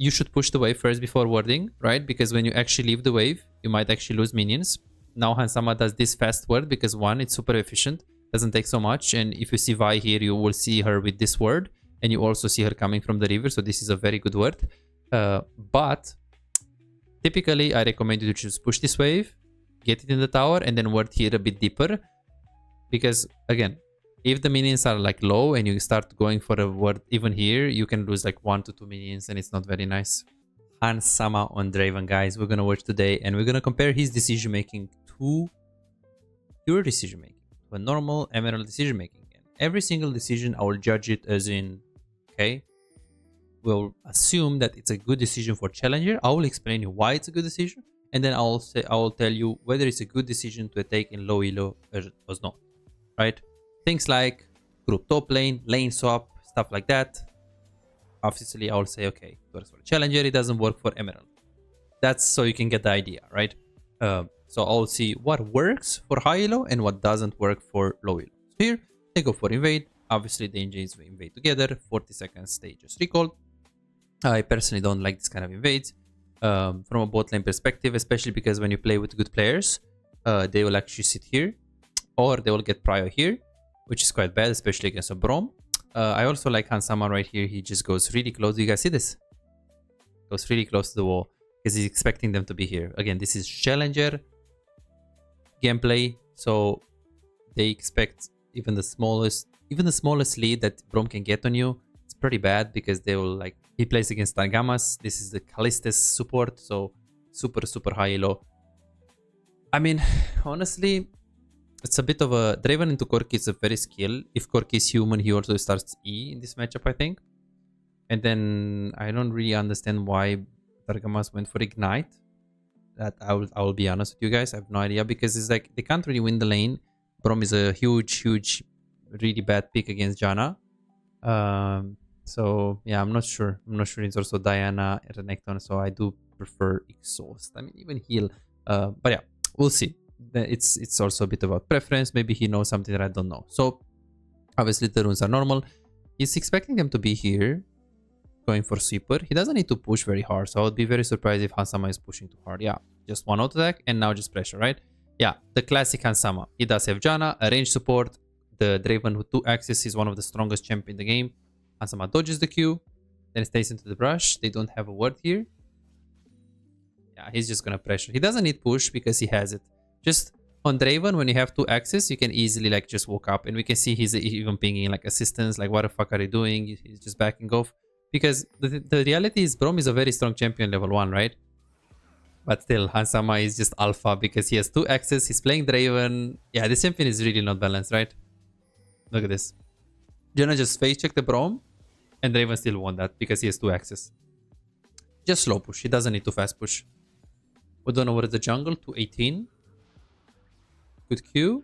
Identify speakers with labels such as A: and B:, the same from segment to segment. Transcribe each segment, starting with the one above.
A: you should push the wave first before warding, right? Because when you actually leave the wave, you might actually lose minions. Now Hansama does this fast ward because one, it's super efficient, doesn't take so much. And if you see Vi here, you will see her with this ward. And you also see her coming from the river. So this is a very good word. But typically, I recommend you to just push this wave, get it in the tower, and then ward here a bit deeper. Because, again, if the minions are like low and you start going for a ward even here, you can lose like 1 to 2 minions and it's not very nice. Hansama on Draven, guys. We're going to watch today and we're going to compare his decision making to pure decision making, to a normal emerald decision making. And every single decision, I will judge it as in, okay, we'll assume that it's a good decision for challenger. I will explain you why it's a good decision. And then I will tell you whether it's a good decision to take in low elo or not, right? Things like group top lane, lane swap, stuff like that. Obviously, I will say, okay, it works for challenger, it doesn't work for emerald. That's so you can get the idea, right? So I'll see what works for high elo and what doesn't work for low elo. So here, they go for invade. Obviously, the engines will invade together. 40 seconds, they just recall. I personally don't like this kind of invades. From a bot lane perspective, especially because when you play with good players, they will actually sit here. Or they will get prio here, which is quite bad, especially against a Braum. I also like Hansama right here. He just goes really close. Do you guys see this? Goes really close to the wall because he's expecting them to be here. Again, this is challenger gameplay, so they expect even the smallest lead that Braum can get on you. It's pretty bad because they will like he plays against Targamas. This is the Callistus support, so super high elo. I mean, honestly, it's a bit of a Draven into Corki is a very skill. If Corki is human, he also starts E in this matchup, I think. And then I don't really understand why Targamas went for Ignite. That I will be honest with you guys. I have no idea because it's like they can't really win the lane. Braum is a huge, really bad pick against Janna. So yeah, I'm not sure. It's also Diana Renekton, so I do prefer Exhaust. I mean, even heal. But yeah, we'll see. It's also a bit about preference. Maybe he knows something that I don't know. So obviously the runes are normal. He's expecting them to be here, going for sweeper. He doesn't need to push very hard, so I would be very surprised if Hansama is pushing too hard. Yeah, just one auto attack and now just pressure, right? Yeah, the classic Hansama. He does have Janna, a range support. The Draven with 2 axes is one of the strongest champ in the game. Hansama dodges the Q, then stays into the brush. They don't have a ward here. Yeah, he's just gonna pressure. He doesn't need push because he has it. Just on Draven, when you have 2 axes, you can easily like just walk up, and we can see he's even pinging like assistance. Like, what the fuck are you doing? He's just backing off because the reality is Braum is a very strong champion level 1, right? But still, Hansama is just alpha because he has 2 axes. He's playing Draven. Yeah, this champion is really not balanced, right? Look at this. Janna just face check the Braum, and Draven still won that because he has 2 axes. Just slow push. He doesn't need to fast push. We don't know where the jungle. 218. Good Q.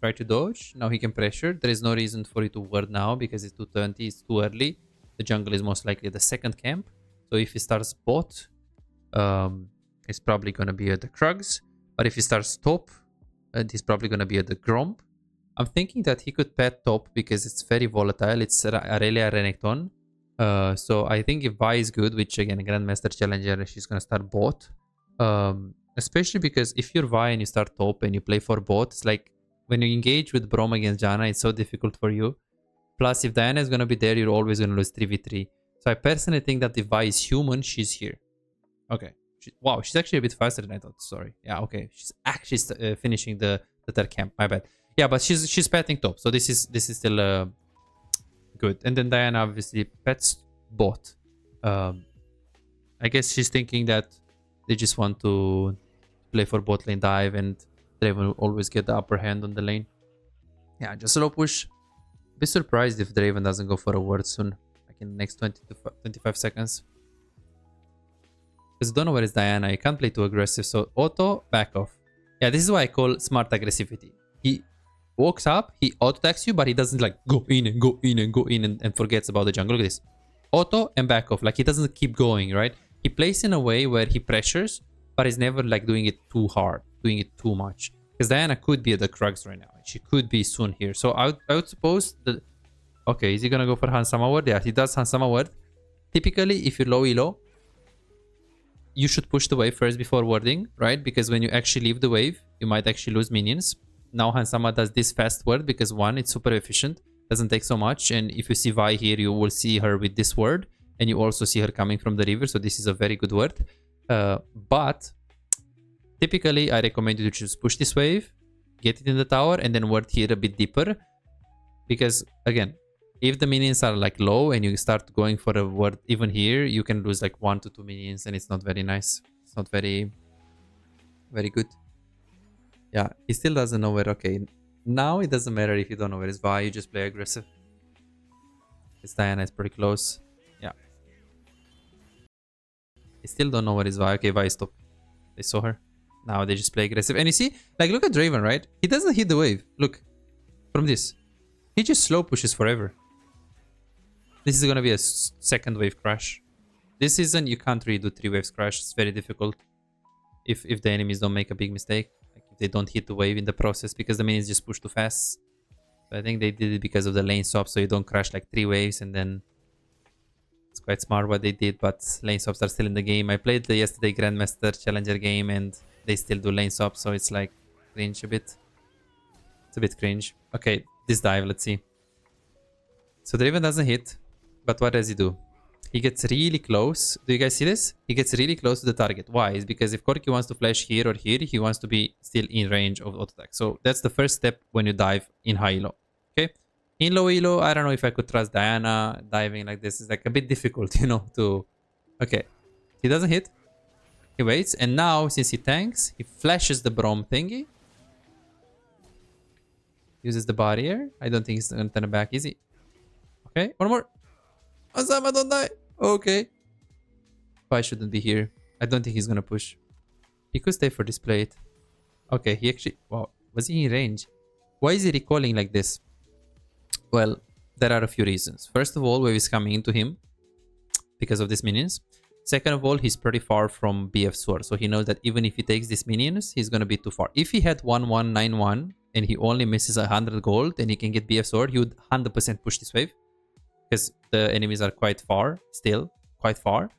A: Try to dodge. Now he can pressure. There is no reason for it to ward now because it's 220. It's too early. The jungle is most likely the second camp. So if he starts bot, it's probably going to be at the Krugs. But if he starts top, he's probably going to be at the Gromp. I'm thinking that he could pet top because it's very volatile. It's Aurelia Renekton. So I think if Vi is good, which again, Grandmaster Challenger, she's going to start bot. Especially because if you're Vi and you start top and you play for bot, it's like when you engage with Braum against Janna, it's so difficult for you. Plus, if Diana is going to be there, you're always going to lose 3v3. So I personally think that if Vi is human, she's here. Okay. Wow, she's actually a bit faster than I thought. Sorry. Yeah, okay. She's actually finishing the third camp. My bad. Yeah, but she's petting top. So this is still good. And then Diana obviously pets bot. I guess she's thinking that they just want to play for bot lane dive and Draven will always get the upper hand on the lane. Yeah, just slow push. Be surprised if Draven doesn't go for a ward soon. Like in the next 20 to 25 seconds. Because I don't know where is Diana. You can't play too aggressive. So auto, back off. Yeah, this is why I call smart aggressivity. He walks up, he auto attacks you, but he doesn't like go in and go in and go in and forgets about the jungle. Look at this. Auto and back off. Like he doesn't keep going, right? He plays in a way where he pressures, but he's never like doing it too hard, doing it too much. Because Diana could be at the Krugs right now. She could be soon here. So I would suppose that... Okay, is he going to go for Hansama ward? Yeah, he does Hansama ward. typically, if you're low elo, you should push the wave first before warding, right? Because when you actually leave the wave, you might actually lose minions. Now Hansama does this fast ward because one, it's super efficient, doesn't take so much. And if you see Vi here, you will see her with this ward. And you also see her coming from the river. So this is a very good ward. But typically, I recommend you to just push this wave, get it in the tower, and then ward here a bit deeper. Because again, if the minions are like low and you start going for a ward even here, you can lose like 1 to 2 minions and it's not very nice. It's not very good. Yeah, he still doesn't know where. Okay, now it doesn't matter if you don't know where it's Vi, you just play aggressive. This Diana is pretty close. Yeah. They still don't know where it's Vi. Okay, Vi stop. They saw her. Now they just play aggressive. And you see, like, look at Draven, right? He doesn't hit the wave. Look, from this. He just slow pushes forever. This is gonna be a second wave crash. This season, you can't really do 3 waves crash. It's very difficult. If the enemies don't make a big mistake. Like if they don't hit the wave in the process because the minions just push too fast. So I think they did it because of the lane swap, so you don't crash like 3 waves and then it's quite smart what they did, but lane swaps are still in the game. I played the yesterday Grandmaster Challenger game and they still do lane swaps, so it's like cringe a bit. It's a bit cringe. Okay, this dive, let's see. So the Draven doesn't hit, but what does he do? He gets really close. Do you guys see this? He gets really close to the target. Why? It's because if Corki wants to flash here or here, he wants to be still in range of auto attack. So that's the first step when you dive in high elo. Okay? In low elo, I don't know if I could trust Diana. Diving like this is like a bit difficult, you know, to... Okay. He doesn't hit. He waits. And now, since he tanks, he flashes the Brom thingy. Uses the barrier. I don't think he's going to turn it back, is he? Okay, one more. Asama, don't die. Okay. But I shouldn't be here. I don't think he's gonna push. He could stay for this plate. Okay, he actually... Wow, was he in range? Why is he recalling like this? Well, there are a few reasons. First of all, wave is coming into him because of these minions. Second of all, he's pretty far from BF Sword. So he knows that even if he takes these minions, he's gonna be too far. If he had 1191 and he only misses 100 gold and he can get BF Sword, he would 100% push this wave. Because the enemies are quite far, still quite far.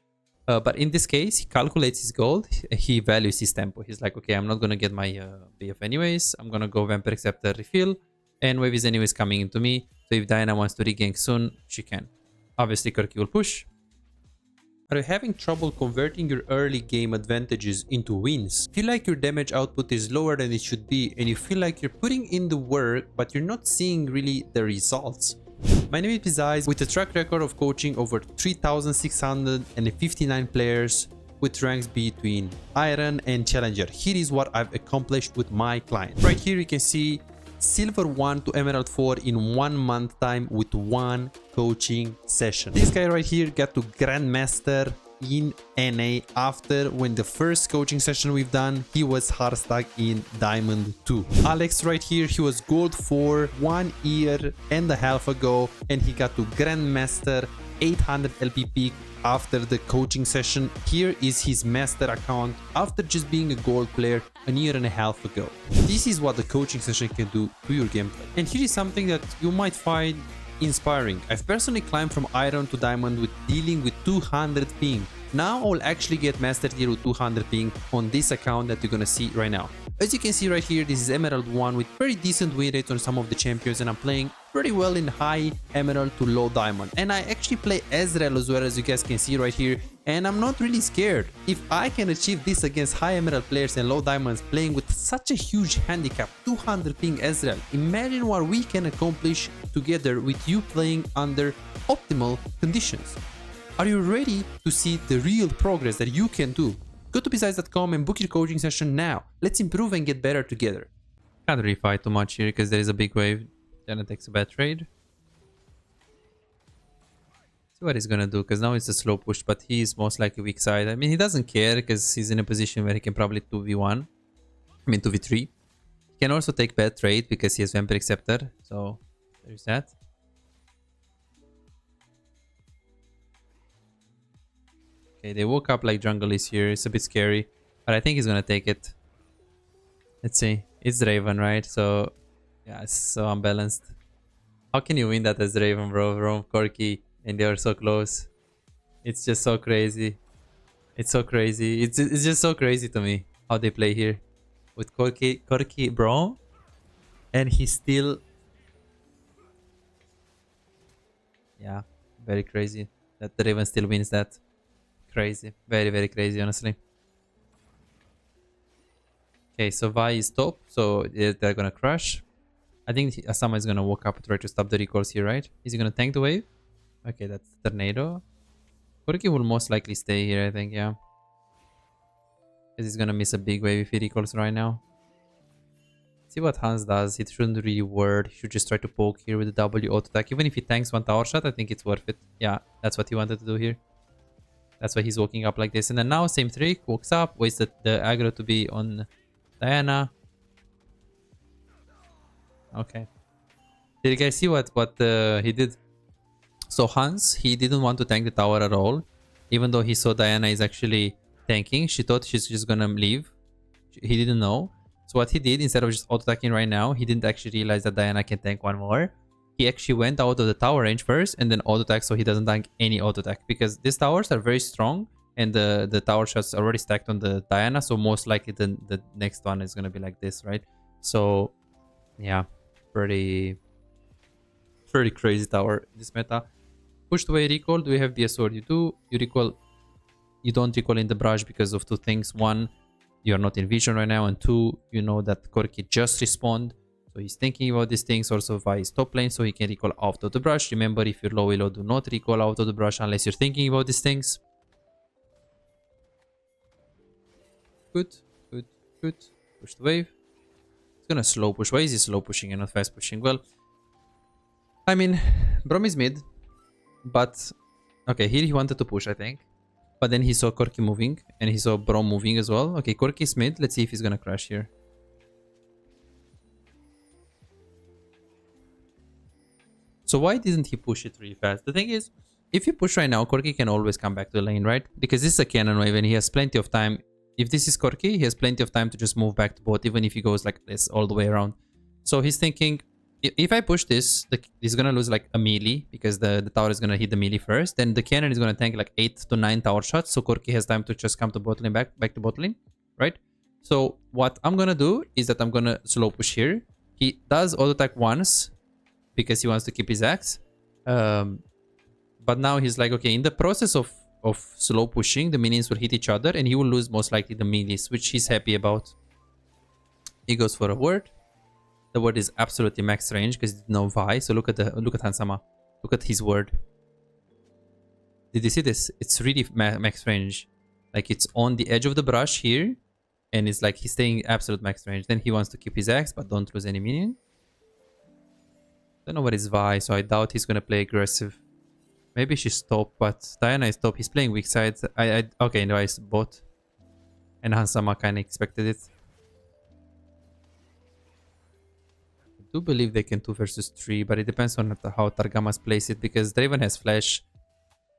A: But in this case, he calculates his gold, he values his tempo. He's like, okay, I'm not gonna get my BF anyways. I'm gonna go Vampire Scepter refill, and wave is anyways coming into me. So if Diana wants to regank soon, she can. Obviously, Kirky will push. Are you having trouble converting your early game advantages into wins? Feel like your damage output is lower than it should be, and you feel like you're putting in the work, but you're not seeing really the results? My name is Pizais, with a track record of coaching over 3,659 players with ranks between Iron and Challenger. Here is what I've accomplished with my client. Right here you can see Silver 1 to Emerald 4 in 1 month time with 1 coaching session. This guy right here got to Grandmaster in NA after when the first coaching session we've done, he was hard stuck in Diamond 2. Alex right here, he was gold 4 1 year and a half ago and he got to Grandmaster 800 LPP after the coaching session. Here is his master account after just being a gold player a year and a half ago. This is what the coaching session can do to your gameplay. And here is something that you might find inspiring. I've personally climbed from Iron to Diamond with dealing with 200 ping. Now I'll actually get Master Tier with 200 ping on this account that you're gonna see right now. As you can see right here, this is Emerald 1 with very decent win rates on some of the champions, and I'm playing pretty well in high Emerald to low Diamond. And I actually play Ezreal as well, as you guys can see right here, and I'm not really scared. If I can achieve this against high Emerald players and low Diamonds playing with such a huge handicap, 200 ping Ezreal, imagine what we can accomplish together with you playing under optimal conditions. Are you ready to see the real progress that you can do? Go to pizais.com and book your coaching session now. Let's improve and get better together. Can't really fight too much here because there is a big wave. Then it takes a bad trade. See what he's gonna do, because now it's a slow push, but he's most likely weak side. I mean, he doesn't care because he's in a position where he can probably 2v1. I mean 2v3. He can also take bad trade because he has Vampire Scepter. So there's that. Okay, they woke up like jungle is here. It's a bit scary, but I think he's gonna take it. Let's see. It's Raven, right? So yeah, it's so unbalanced. How can you win that as Raven, bro? Rome, Corki, and they are so close. It's just so crazy. It's so crazy. It's just so crazy to me how they play here with Corki bro, and he still, yeah, very crazy that the Raven still wins that. Crazy, very crazy, honestly. Okay, so Vi is top, so they're gonna crush. I think Asama is gonna walk up and try to stop the recalls here, right? Is he gonna tank the wave? Okay, that's Tornado. Corki will most likely stay here, I think, yeah. Because he's gonna miss a big wave if he recalls right now. See what Hans does. He shouldn't really ward. He should just try to poke here with the W auto attack. Even if he tanks one tower shot, I think it's worth it. Yeah, that's what he wanted to do here. That's why he's walking up like this. And then now, same trick. Walks up. Waits the aggro to be on Diana. Okay. Did you guys see what he did? So Hans, he didn't want to tank the tower at all. Even though he saw Diana is actually tanking. She thought she's just gonna leave. He didn't know. So what he did, instead of just auto-attacking right now, he didn't actually realize that Diana can tank one more. He actually went out of the tower range first and then auto-attack so he doesn't tank any auto-attack. Because these towers are very strong and the tower shots are already stacked on the Diana. So most likely the next one is going to be like this, right? So yeah, pretty crazy tower, this meta. Pushed away recall. Do we have BS sword? You do. You recall. You don't recall in the brush because of two things. One, you're not in vision right now, and two, you know that Corki just respawned, so he's thinking about these things. Also via his top lane, so he can recall out of the brush. Remember, if you're low elo, do not recall out of the brush unless you're thinking about these things. Good. Push the wave. It's gonna slow push. Why is he slow pushing and not fast pushing? Well, I mean, Brom is mid, but okay, here he wanted to push, I think. But then he saw Corki moving, and he saw Brom moving as well. Okay, Corki is mid. Let's see if he's gonna crash here. So why didn't he push it really fast? The thing is, if you push right now, Corki can always come back to the lane, right? Because this is a cannon wave, and he has plenty of time. If this is Corki, he has plenty of time to just move back to bot, even if he goes like this all the way around. So he's thinking, if I push this, he's gonna lose like a melee because the tower is gonna hit the melee first. Then the cannon is gonna tank like 8 to 9 tower shots. So Corki has time to just come to bot lane, back to bot lane, right? So what I'm gonna do is that I'm gonna slow push here. He does auto attack once because he wants to keep his axe. But now he's like, okay, in the process of slow pushing, the minions will hit each other and he will lose most likely the melees, which he's happy about. He goes for a word. The word is absolutely max range because it's no Vi. So look at Hansama. Look at his word. Did you see this? It's really max range. Like it's on the edge of the brush here. And it's like he's staying absolute max range. Then he wants to keep his axe, but don't lose any minion. Don't know what is Vi, so I doubt he's gonna play aggressive. Maybe she's top, but Diana is top. He's playing weak side. Okay, no, it's bot. And Hansama kinda expected it. I do believe they can 2 versus 3, but it depends on how Targamas plays it because Draven has flash.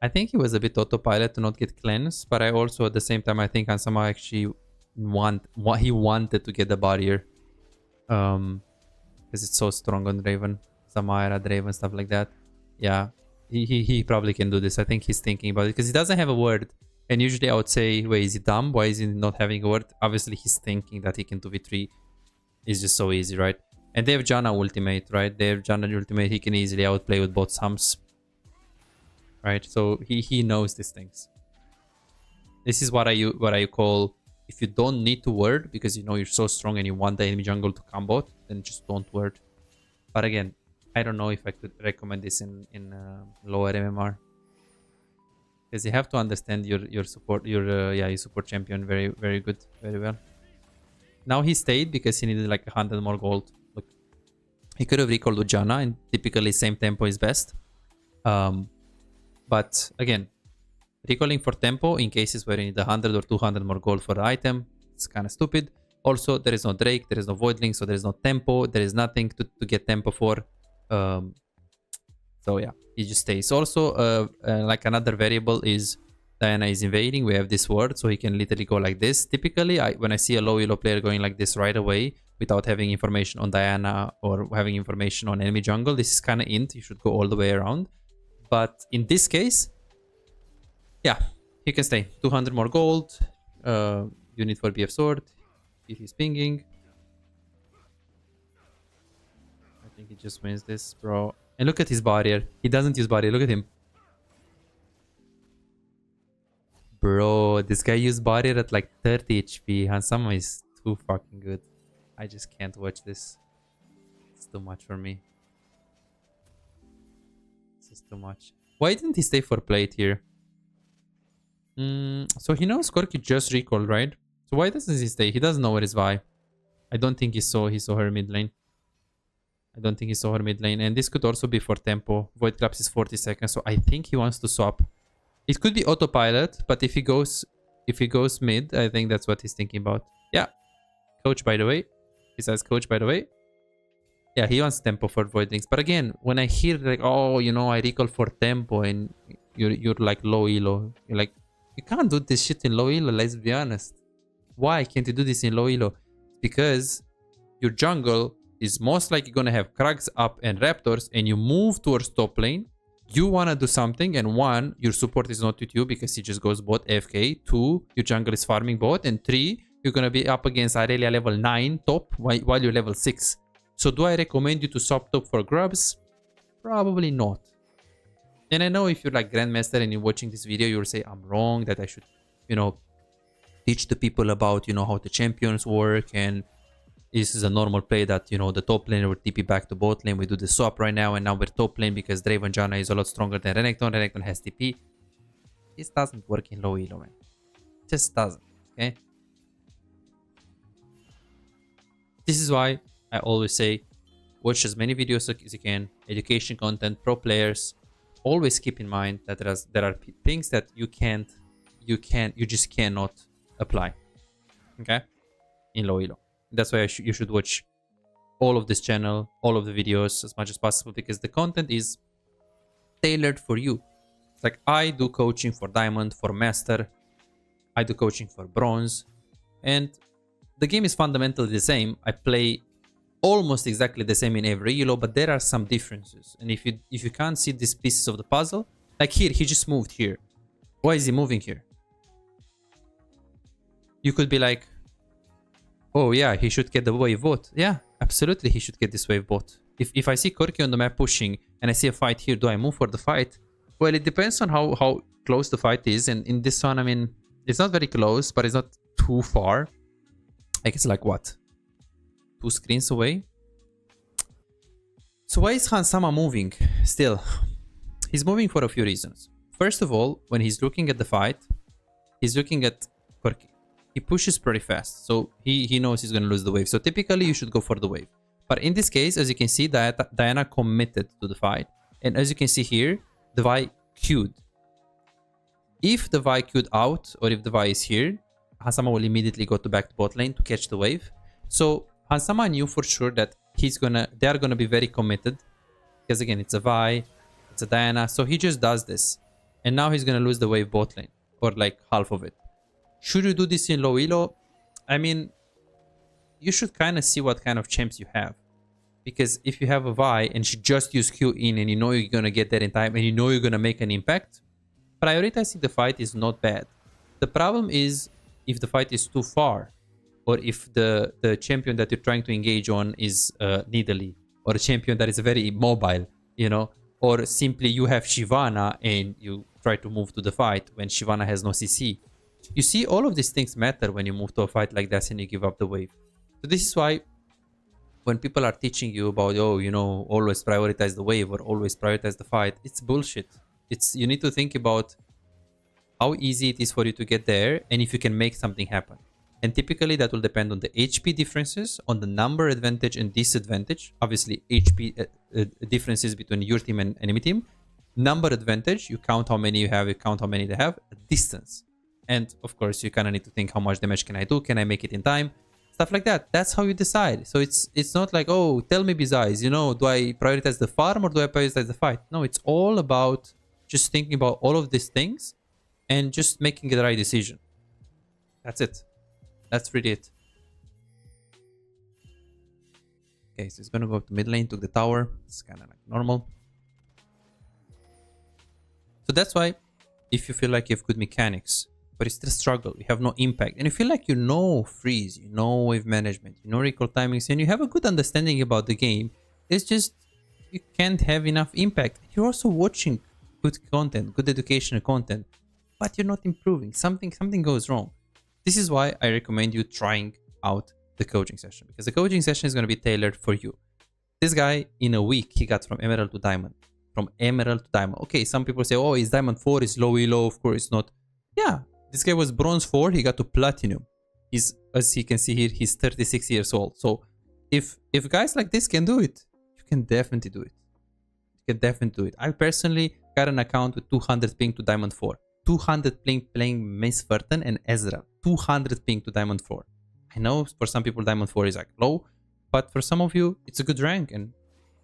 A: I think he was a bit autopilot to not get cleansed, but I also at the same time I think Hansama actually wanted to get the barrier. Because it's so strong on Draven. Samira, Draven, stuff like that. Yeah, he probably can do this. I think he's thinking about it because he doesn't have a word. And usually I would say, wait, is he dumb? Why is he not having a word? Obviously he's thinking that he can 2v3. It's just so easy, right? And they have Janna ultimate, right? They have Janna ultimate. He can easily outplay with both sums. Right? So he knows these things. This is what I call, if you don't need to word because you know you're so strong and you want the enemy jungle to come bot, then just don't word. But again, I don't know if I could recommend this in lower MMR. Because you have to understand your support champion very good, very well. Now he stayed because he needed like 100 more gold. Look, he could have recalled with Janna, and typically same tempo is best. But again, recalling for tempo in cases where you need 100 or 200 more gold for the item, it's kind of stupid. Also, there is no Drake, there is no Voidling, so there is no tempo, there is nothing to get tempo for. So yeah, he just stays. Also, like another variable is Diana is invading. We have this word, so he can literally go like this. Typically, when I see a low elo player going like this right away without having information on Diana or having information on enemy jungle, this is kind of int. You should go all the way around. But in this case, Yeah, he can stay. 200 more gold. Unit for BF sword. If he's pinging. I think he just wins this, bro. And look at his barrier. He doesn't use barrier. Look at him. Bro, this guy used barrier at like 30 HP. Hansama is too fucking good. I just can't watch this. It's too much for me. This is too much. Why didn't he stay for plate here? So he knows Corki just recalled, right? So why doesn't he stay? He doesn't know where is Vi. I don't think he saw her mid lane. I don't think he saw her mid lane. And this could also be for tempo. Void Collapse is 40 seconds. So I think he wants to swap. It could be autopilot, but if he goes mid, I think that's what he's thinking about. Yeah. Coach, by the way. He says coach, by the way. Yeah, he wants tempo for Void Links. But again, when I hear like, oh, you know, I recall for tempo and you're like low elo. You're like, you can't do this shit in low elo, let's be honest. Why can't you do this in low elo? Because your jungle is most likely going to have Krugs up and Raptors, and you move towards top lane. You want to do something, and 1, your support is not with you because he just goes bot AFK. 2, your jungle is farming bot. And 3, you're going to be up against Aurelia level 9 top while you're level 6. So do I recommend you to swap top for grubs? Probably not. And I know if you're like Grandmaster and you're watching this video, you'll say I'm wrong, that I should, you know, teach the people about, you know, how the champions work, and this is a normal play that, you know, the top laner will TP back to bot lane. We do the swap right now, and now we're top lane because Draven Janna is a lot stronger than Renekton. Renekton has TP. This doesn't work in low elo, man. It just doesn't, okay? This is why I always say, watch as many videos as you can, education content, pro players. Always keep in mind that there are things that you just cannot apply, okay, in low elo. That's why you should watch all of this channel, all of the videos as much as possible, because the content is tailored for you. It's like I do coaching for diamond, for master, I do coaching for bronze, and the game is fundamentally the same. I play almost exactly the same in every elo, but there are some differences. And if you can't see these pieces of the puzzle, like here, he just moved here. Why is he moving here? You could be like, oh yeah, he should get the wave bot. Yeah, absolutely, he should get this wave bot. If I see Corki on the map pushing and I see a fight here, do I move for the fight? Well, it depends on how close the fight is. And in this one, I mean, it's not very close, but it's not too far. Like, it's like what? 2 screens away? So why is Hansama moving still? He's moving for a few reasons. First of all, when he's looking at the fight, he's looking at Corki. He pushes pretty fast, so he knows he's going to lose the wave. So typically, you should go for the wave. But in this case, as you can see, Diana committed to the fight. And as you can see here, the Vi queued. If the Vi queued out, or if the Vi is here, Hansama will immediately go back to bot lane to catch the wave. So Hansama knew for sure that they are gonna be very committed, because again, it's a Vi, it's a Diana, so he just does this, and now he's gonna lose the wave bot lane, or like half of it. Should you do this in low elo? I mean, you should kind of see what kind of champs you have, because if you have a Vi and she just use Q in, and you know you're gonna get there in time, and you know you're gonna make an impact, prioritizing the fight is not bad. The problem is if the fight is too far, or if the champion that you're trying to engage on is Nidalee, or a champion that is very mobile, you know, or simply you have Shyvana and you try to move to the fight when Shyvana has no CC. You see, all of these things matter when you move to a fight like that and you give up the wave. So this is why when people are teaching you about, oh, you know, always prioritize the wave or always prioritize the fight, it's bullshit. You need to think about how easy it is for you to get there and if you can make something happen. And typically that will depend on the HP differences, on the number advantage and disadvantage. Obviously, HP differences between your team and enemy team. Number advantage, you count how many you have, you count how many they have. Distance. And of course, you kind of need to think, how much damage can I do? Can I make it in time? Stuff like that. That's how you decide. So it's not like, oh, tell me besides, you know, do I prioritize the farm or do I prioritize the fight? No, it's all about just thinking about all of these things and just making the right decision. That's it. That's really it. Okay, so he's gonna go to mid lane, took the tower. It's kind of like normal. So that's why if you feel like you have good mechanics, but you still struggle, you have no impact, and you feel like you know freeze, you know wave management, you know recall timings, and you have a good understanding about the game, it's just you can't have enough impact. You're also watching good content, good educational content, but you're not improving. Something goes wrong. This is why I recommend you trying out the coaching session, because the coaching session is going to be tailored for you. This guy, in a week, he got from emerald to diamond. From emerald to diamond. Okay, some people say, oh, is diamond 4 is low elo. Of course, it's not. Yeah, this guy was bronze 4. He got to platinum. He's, as you can see here, he's 36 years old. So if guys like this can do it, you can definitely do it. You can definitely do it. I personally got an account with 200 ping to diamond 4. 200 ping playing Miss Furton and Ezra. 200 ping to diamond 4. I know for some people diamond 4 is like low, but for some of you, it's a good rank, and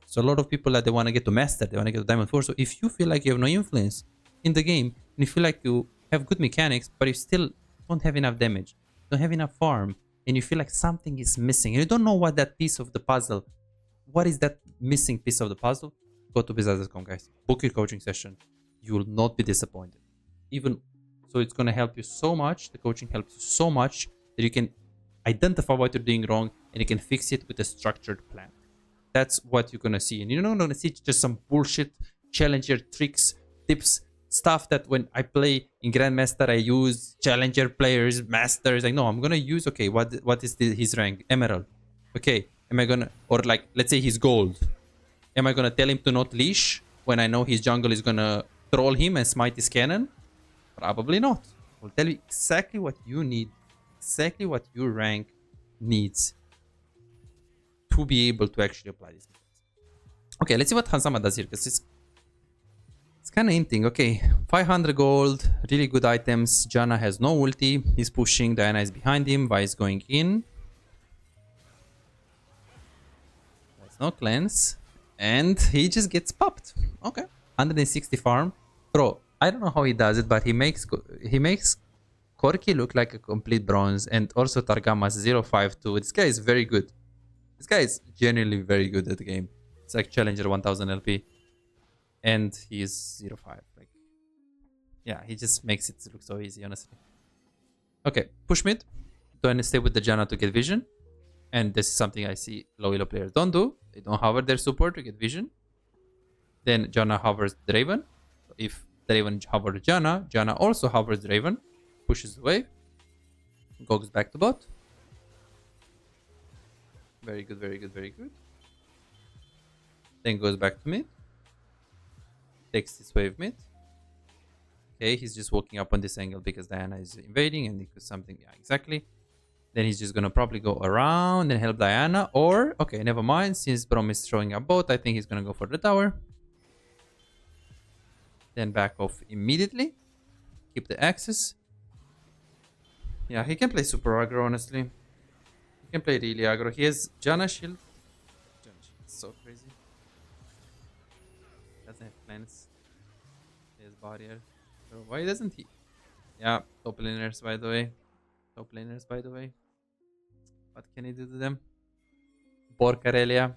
A: so a lot of people that they want to get to master, they want to get to diamond 4. So if you feel like you have no influence in the game, and you feel like you have good mechanics, but you still don't have enough damage, don't have enough farm, and you feel like something is missing, and you don't know what that piece of the puzzle, what is that missing piece of the puzzle, go to bizarre.com, guys. Book your coaching session. You will not be disappointed. Even so, it's going to help you so much. The coaching helps you so much that you can identify what you're doing wrong, and you can fix it with a structured plan. That's what you're gonna see, and you're not gonna see just some bullshit challenger tricks, tips, stuff that when I play in Grandmaster I use challenger players, masters. Like, no, I'm gonna use, okay, what is his rank? Emerald. Okay, am I gonna, or like, let's say he's gold. Am I gonna tell him to not leash when I know his jungle is gonna troll him and smite his cannon? Probably not. I'll tell you exactly what you need, exactly what your rank needs to be able to actually apply this. Okay, let's see what Hanzama does here, because it's kind of hinting. Okay, 500 gold, really good items. Janna has no ulti. He's pushing. Diana is behind him. Vi is going in. There's no cleanse. And he just gets popped. Okay, 160 farm. Bro, I don't know how he does it, but he makes Corki look like a complete bronze, and also Targamas 052. This guy is very good. This guy is genuinely very good at the game. It's like Challenger 1000 LP. And he's 05. Like, yeah, he just makes it look so easy, honestly. Okay, push mid. Don't stay with the Janna to get vision. And this is something I see low elo players don't do. They don't hover their support to get vision. Then Janna hovers the Draven. If the Draven hovers Janna, Janna also hovers the Draven. Pushes the wave. Goes back to bot. Very good, very good, very good. Then goes back to mid. Takes this wave mid. Okay, he's just walking up on this angle because Diana is invading and because something, yeah, exactly. Then he's just gonna probably go around and help Diana, or, okay, never mind, since Brom is throwing a bot, I think he's gonna go for the tower. Then back off immediately. Keep the access. Yeah, he can play super aggro, honestly. He can play really aggro. He has Janna shield. Janna shield is so crazy. Doesn't have cleanse. He has barrier. So why doesn't he? Yeah, top laners by the way. Top laners by the way. What can he do to them? Borcarelia.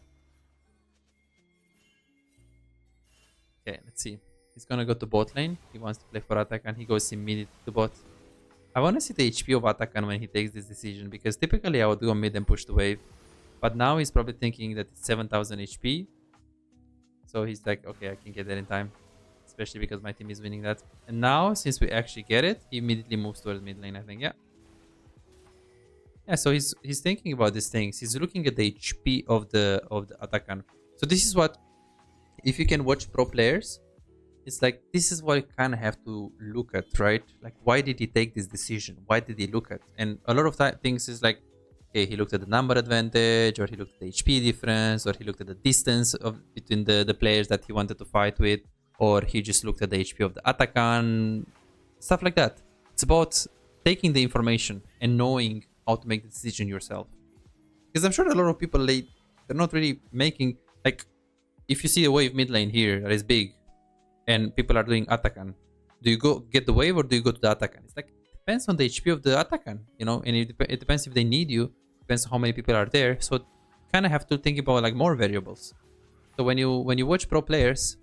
A: Okay, let's see. He's gonna go to bot lane. He wants to play for Atakan. He goes immediately to bot. I want to see the HP of Atakan when he takes this decision, because typically I would go mid and push the wave. But now he's probably thinking that it's 7000 HP. So he's like, okay, I can get that in time. Especially because my team is winning that. And now, since we actually get it, he immediately moves towards mid lane, I think, yeah. Yeah, so he's thinking about these things. He's looking at the HP of the Atakan. So this is what, if you can watch pro players, it's like, this is what you kind of have to look at, right? Like, why did he take this decision? Why did he look at? And a lot of things is like, okay, he looked at the number advantage, or he looked at the HP difference, or he looked at the distance between the players that he wanted to fight with, or he just looked at the HP of the Atakan, stuff like that. It's about taking the information and knowing how to make the decision yourself. Because I'm sure a lot of people, they're not really making, like, if you see a wave mid lane here that is big, and people are doing Atakan, do you go get the wave or do you go to the Atakan? It's like, it depends on the HP of the Atakan, you know, and it depends if they need you, depends on how many people are there. So kind of have to think about like more variables. So when you watch pro players,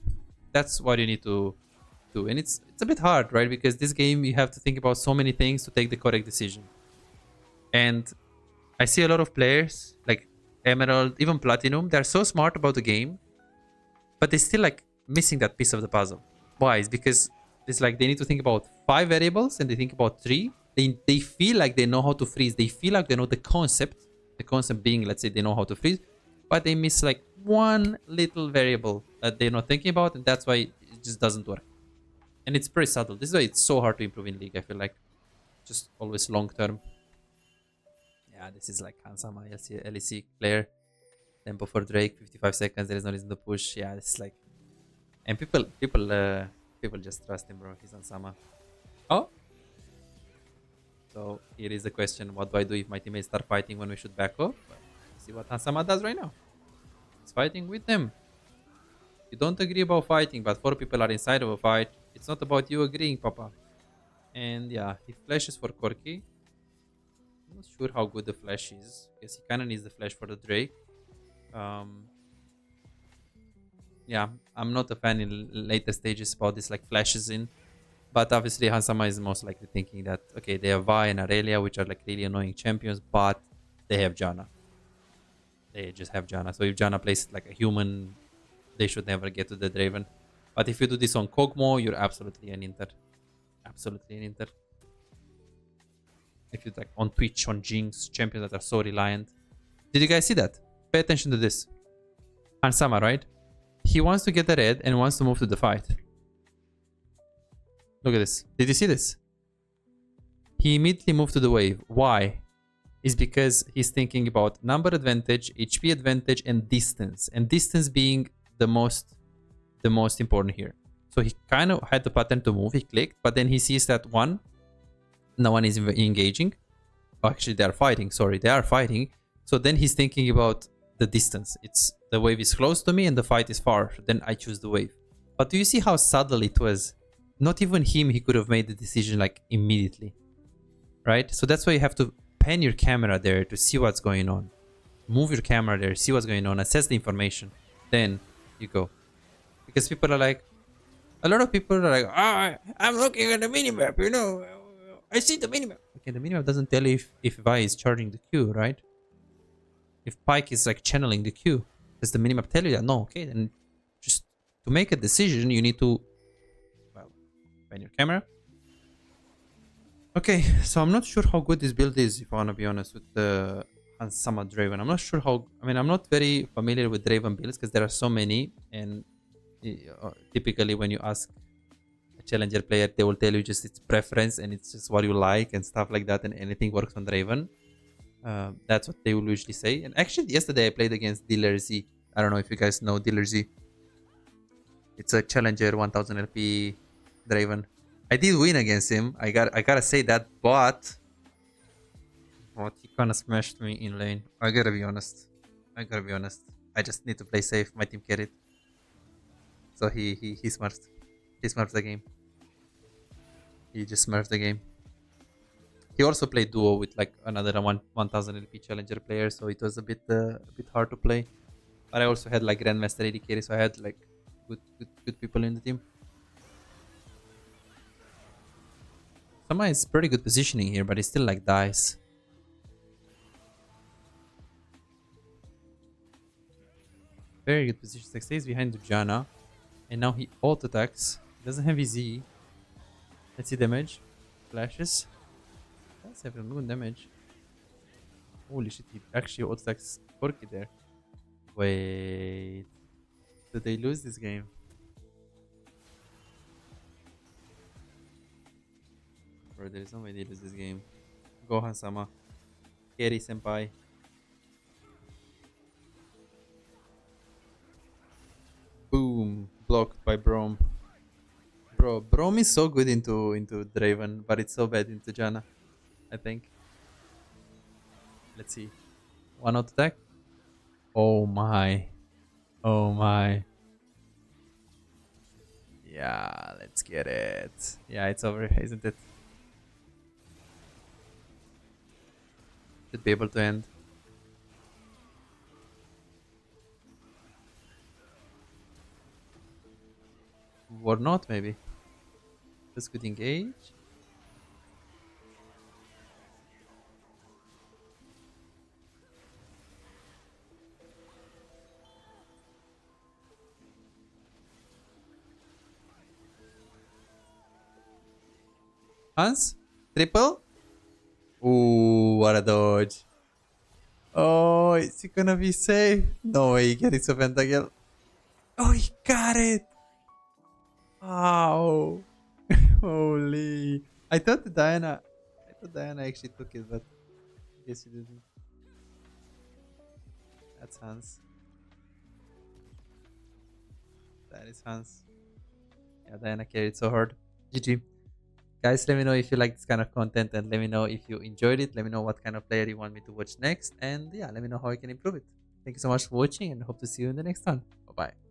A: that's what you need to too. And it's a bit hard, right? Because this game, you have to think about so many things to take the correct decision. And I see a lot of players like Emerald, even Platinum, they're so smart about the game, but they still like missing that piece of the puzzle. Why? It's because it's like they need to think about 5 variables and they think about 3. They feel like they know how to freeze. They feel like they know the concept. The concept being, let's say, they know how to freeze, but they miss like one little variable that they're not thinking about, and that's why it just doesn't work. And it's pretty subtle. This is why it's so hard to improve in League, I feel like. Just always long term. Yeah, this is like Hansama, LEC player. Tempo for Drake, 55 seconds. There is no reason to push. Yeah, this is like, and people just trust him, bro. He's Hansama. Oh, so here is the question: what do I do if my teammates start fighting when we should back off? Well, see what Hansama does right now. He's fighting with them. You don't agree about fighting, but 4 people are inside of a fight. It's not about you agreeing, Papa. And yeah, he flashes for Corki. I'm not sure how good the flash is, because he kind of needs the flash for the Drake. Yeah, I'm not a fan in later stages about this like flashes in, but obviously Hansama is most likely thinking that, okay, they have Vi and Aurelia, which are like really annoying champions, but they have Janna. They just have Janna. So if Janna plays like a human, they should never get to the Draven. But if you do this on Kog'Maw, you're absolutely an Inter. Absolutely an Inter. If you like on Twitch, on Jinx, champions that are so reliant. Did you guys see that? Pay attention to this. Hansama, right? He wants to get the red and wants to move to the fight. Look at this. Did you see this? He immediately moved to the wave. Why? Is because he's thinking about number advantage, HP advantage, and distance. And distance being the most important here. So he kind of had the pattern to move. He clicked, but then he sees that no one is engaging. Actually, they are fighting. Sorry, they are fighting. So then he's thinking about the distance. It's the wave is close to me and the fight is far. Then I choose the wave. But do you see how subtle it was? Not even him, he could have made the decision like immediately. Right? So that's why you have to pan your camera there to see what's going on. Move your camera there, see what's going on, assess the information. Then you go. Because people are like, a lot of people are like, I'm looking at the minimap, you know. I see the minimap. Okay, the minimap doesn't tell you if Vi is charging the Q, right? If Pyke is like channeling the Q. Does the minimap tell you that? No, okay, then just to make a decision, you need to, well, pan your camera. Okay, so I'm not sure how good this build is, if I want to be honest, with the Hansama Draven. I'm not sure how, I'm not very familiar with Draven builds because there are so many, and typically when you ask a challenger player, they will tell you just its preference and it's just what you like and stuff like that, and anything works on Draven. That's what they will usually say. And actually yesterday I played against Dealer Z. I don't know if you guys know Dealer Z. It's a challenger 1000 LP Draven. I did win against him. I gotta say that, but he kinda smashed me in lane. I gotta be honest. I just need to play safe. My team carried. So he smurfed. He smurfed the game. He just smurfed the game. He also played duo with like another 1000 LP challenger player, so it was a bit hard to play. But I also had like Grandmaster AD carry, so I had like good people in the team. Sama is pretty good positioning here, but he still like dies. Very good position. Like stays behind Janna, and now he ult attacks. He doesn't have his E. Let's see damage. Flashes. That's having good damage. Holy shit! He actually ult attacks Corki there. Wait, did they lose this game? Bro, there is no way they lose this game. Go Hansama. Carry senpai. Boom. Blocked by Braum. Bro, Braum is so good into Draven, but it's so bad into Janna, I think. Let's see. One out attack. Oh my. Oh my. Yeah, let's get it. Yeah, it's over, isn't it? Should be able to end. Or not, maybe. Let's good engage. Hans? Triple? Ooh, what a dodge. Oh, is he gonna be safe? No way, he gets a pentakill. Oh, he got it! Wow. Holy. I thought Diana actually took it, but I guess he didn't. That's Hans. That is Hans. Yeah, Diana carried so hard. GG. Guys, let me know if you like this kind of content and let me know if you enjoyed it. Let me know what kind of player you want me to watch next. And yeah, let me know how I can improve it. Thank you so much for watching and hope to see you in the next one. Bye bye.